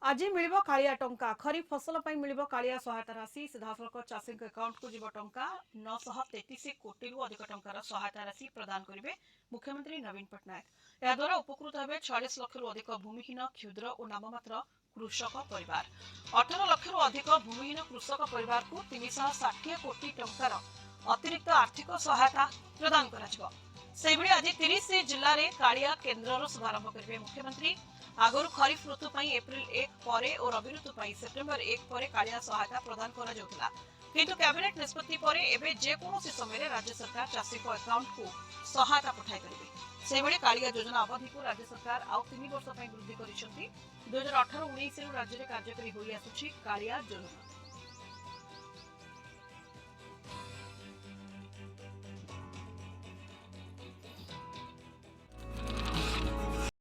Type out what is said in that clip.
आज मिलिबो कालिया टंका खरीफ फसल पर मिलिबो कालिया सहायता राशि सीधासलख चाषी अकाउंट को जीव टंका 933 कोटी रु अधिक टंकार सहायता राशि प्रदान करेंगे मुख्यमंत्री नवीन पट्टनायक। या द्वारा उपकृत हेबे 46 लाख रु अधिक भूमिहीन क्षुद्र और नाममात्र कृषक परिवार। 18 लाख रु अधिक भूमिहीन कृषक परिवार को 360 कोटी टंकार अतिरिक्त आर्थिक सहायता प्रदान कराଯିବ। सेहिभଳି आज 30 जिल्ला रे कालिया केन्द्रर शुभारंभ करेंगे मुख्यमंत्री। आगुरी खरीफ ऋतु पर एप्रिल 1 पर और रबी ऋतु पर सेप्टेम्बर 1 पर कालिया सहायता प्रदान करा जाउथिला, किंतु कैबिनेट निष्पत्ति पर एबे जे कोनोसी समय राज्य सरकार चाषी को अकाउंट को सहायता पठाई परिबे। सेहिभଳି कालिया योजना अवधि को राज्य सरकार आउ 3 वर्ष पर वृद्धि करिसेंती। 2018-19 राज्य में कार्यकारी होई आसुछि कालिया योजना।